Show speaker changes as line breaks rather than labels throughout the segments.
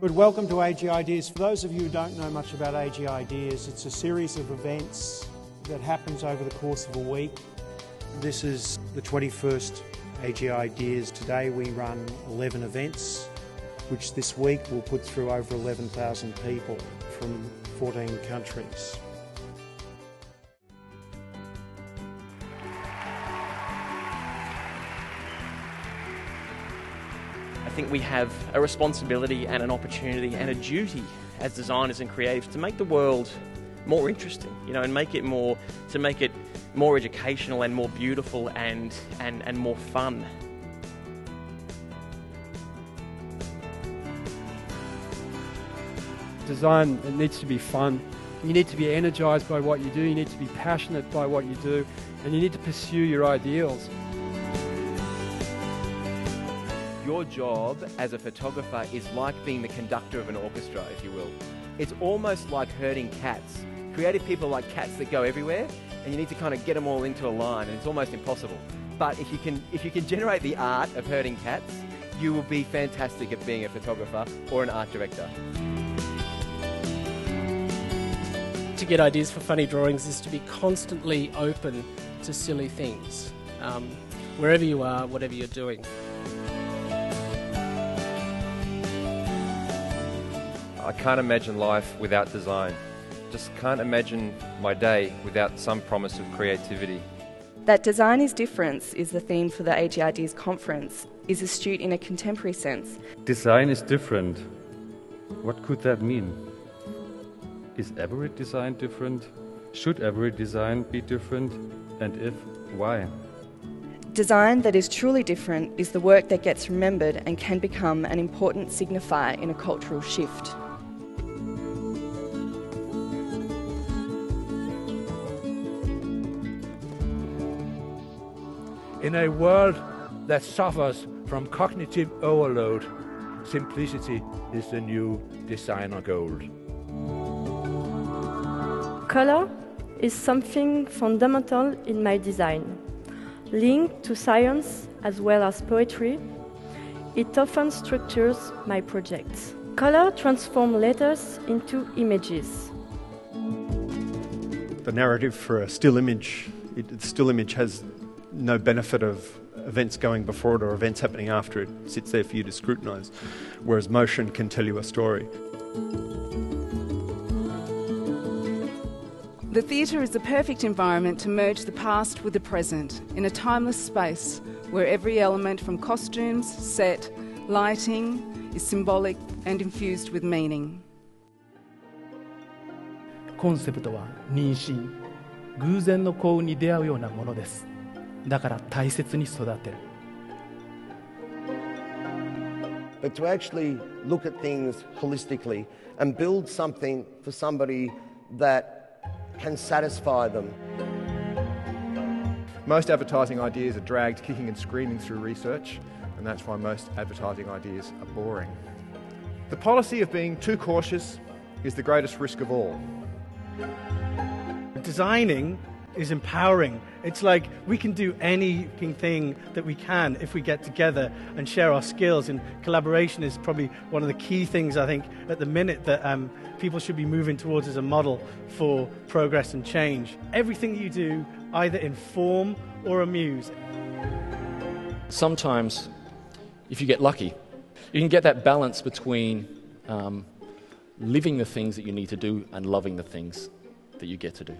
Good, welcome to agIdeas. For those of you who don't know much about agIdeas, it's a series of events that happens over the course of a week. This is the 21st agIdeas. Today we run 11 events, which this week will put through over 11,000 people from 14 countries.
I think we have a responsibility and an opportunity and a duty as designers and creatives to make the world more interesting, and make it more educational and more beautiful and more fun.
Design, it needs to be fun. You need to be energised by what you do, you need to be passionate by what you do, and you need to pursue your ideals.
Your job as a photographer is like being the conductor of an orchestra, if you will. It's almost like herding cats. Creative people are like cats that go everywhere, and you need to kind of get them all into a line, and it's almost impossible. But if you can generate the art of herding cats, you will be fantastic at being a photographer or an art director.
To get ideas for funny drawings is to be constantly open to silly things, wherever you are, whatever you're doing.
I can't imagine life without design. Just can't imagine my day without some promise of creativity.
That design is difference is the theme for the agIdeas conference, is astute in a contemporary sense.
Design is different. What could that mean? Is every design different? Should every design be different? And if, why?
Design that is truly different is the work that gets remembered and can become an important signifier in a cultural shift.
In a world that suffers from cognitive overload, simplicity is the new designer gold.
Color is something fundamental in my design. Linked to science as well as poetry, it often structures my projects. Color transforms letters into images.
The narrative for a still image, the still image has no benefit of events going before it or events happening after it. It sits there for you to scrutinise, whereas motion can tell you a story.
The theatre is the perfect environment to merge the past with the present in a timeless space where every element from costumes, set, lighting is symbolic and infused with meaning.
コンセプトは妊娠、偶然の幸運に出会うようなものです。だから大切に育てる。
But to actually look at things holistically and build something for somebody that can satisfy them.
Most advertising ideas are dragged kicking and screaming through research, and that's why most advertising ideas are boring. The policy of being too cautious is the greatest risk of all.
Designing is empowering. It's like we can do anything that we can if we get together and share our skills, and collaboration is probably one of the key things I think at the minute that people should be moving towards as a model for progress and change. Everything you do either inform or amuse.
Sometimes, if you get lucky, you can get that balance between living the things that you need to do and loving the things that you get to do.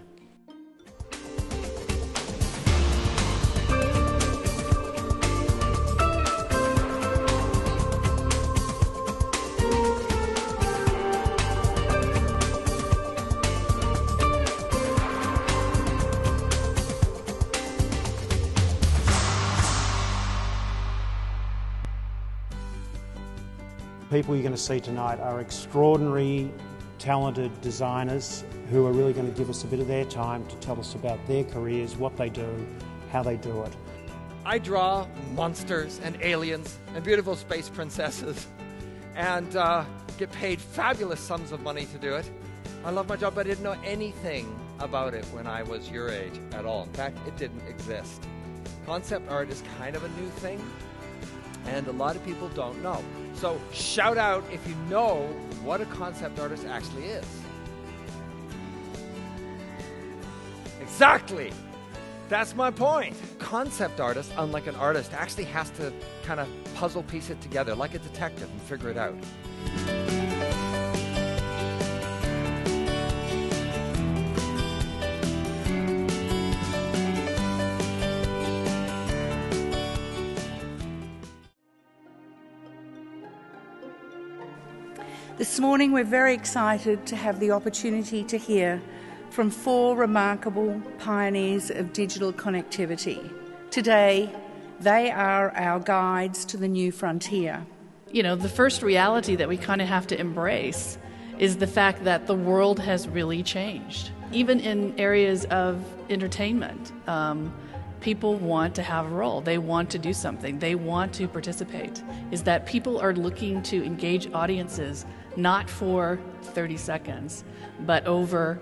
People you're going to see tonight are extraordinary, talented designers who are really going to give us a bit of their time to tell us about their careers, what they do, how they do it.
I draw monsters and aliens and beautiful space princesses and get paid fabulous sums of money to do it. I love my job, but I didn't know anything about it when I was your age at all. In fact, it didn't exist. Concept art is kind of a new thing. And and a lot of people don't know. So shout out if you know what a concept artist actually is. Exactly! That's my point. Concept artist, unlike an artist, actually has to kind of puzzle piece it together like a detective and figure it out.
This morning we're very excited to have the opportunity to hear from 4 remarkable pioneers of digital connectivity. Today, they are our guides to the new frontier.
You know, the first reality that we kind of have to embrace is the fact that the world has really changed. Even in areas of entertainment, people want to have a role. They want to do something. They want to participate. Is that people are looking to engage audiences not for 30 seconds, but over,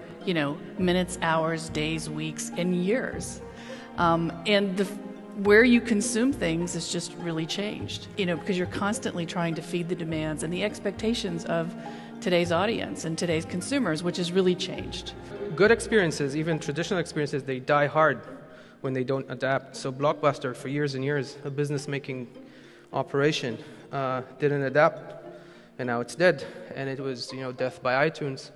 minutes, hours, days, weeks, and years. And where you consume things has just really changed, because you're constantly trying to feed the demands and the expectations of today's audience and today's consumers, which has really changed.
Good experiences, even traditional experiences, they die hard when they don't adapt. So Blockbuster, for years and years, a business-making operation, didn't adapt, and now it's dead. And it was, death by iTunes.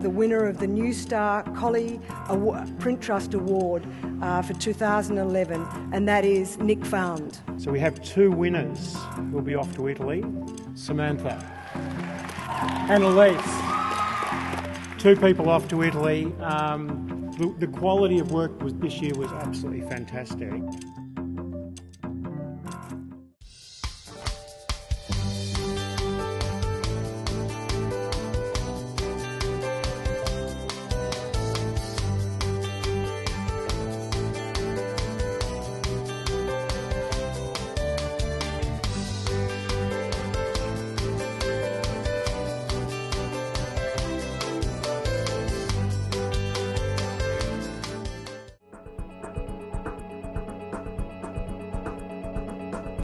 The winner of the New Star Collie Print Trust Award for 2011, and that is Nick Fund.
So we have 2 winners who'll be off to Italy, Samantha and Elise. 2 people off to Italy. The quality of work this year was absolutely fantastic.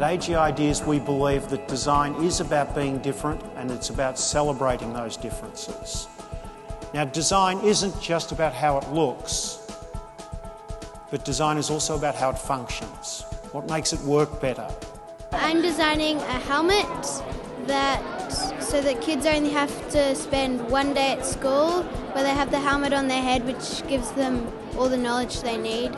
At agIdeas, we believe that design is about being different and it's about celebrating those differences. Now, design isn't just about how it looks, but design is also about how it functions, what makes it work better.
I'm designing a helmet so that kids only have to spend 1 day at school where they have the helmet on their head, which gives them all the knowledge they need.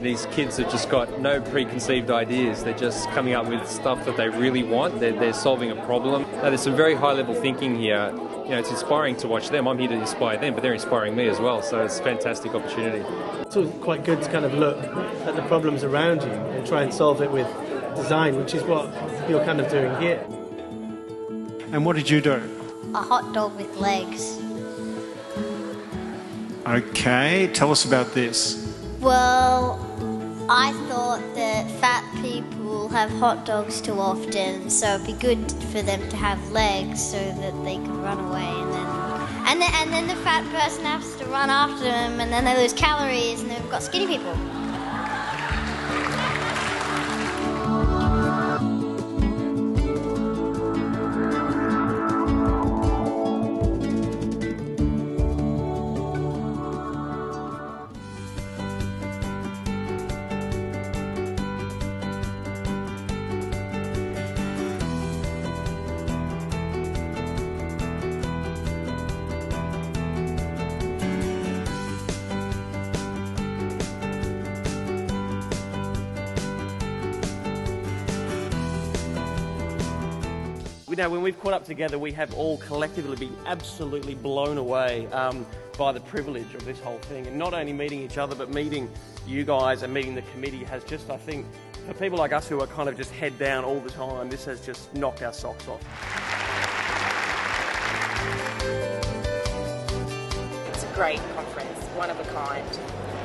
These kids have just got no preconceived ideas. They're just coming up with stuff that they really want. They're solving a problem. Now, there's some very high-level thinking here. It's inspiring to watch them. I'm here to inspire them, but they're inspiring me as well. So it's a fantastic opportunity.
It's also quite good to kind of look at the problems around you and try and solve it with design, which is what you're kind of doing here.
And what did you do?
A hot dog with legs.
Okay, tell us about this.
Well, I thought that fat people have hot dogs too often, so it'd be good for them to have legs so that they could run away, and then the fat person has to run after them, and then they lose calories, and then we've got skinny people.
Now, when we've caught up together, we have all collectively been absolutely blown away by the privilege of this whole thing. And not only meeting each other, but meeting you guys and meeting the committee has just, I think, for people like us who are kind of just head down all the time, this has just knocked our socks off.
It's
great conference, one of a kind.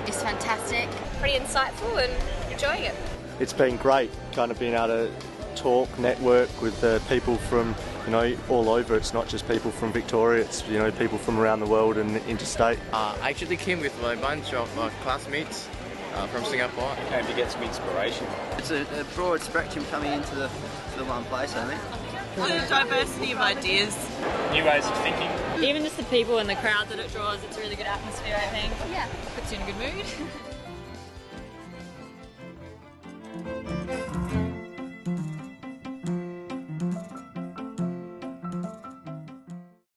It's fantastic.
Pretty insightful and enjoying it.
It's been great, kind of being able to talk, network with people from, all over. It's not just people from Victoria, it's, people from around the world and interstate.
I actually came with a bunch of classmates from Singapore.
And to get some inspiration.
It's a broad spectrum coming into the one place, I think.
The diversity of ideas.
New ways of thinking.
Even just the people and the crowd that it draws, it's a really good atmosphere, I think. Yeah. Puts you in a good mood.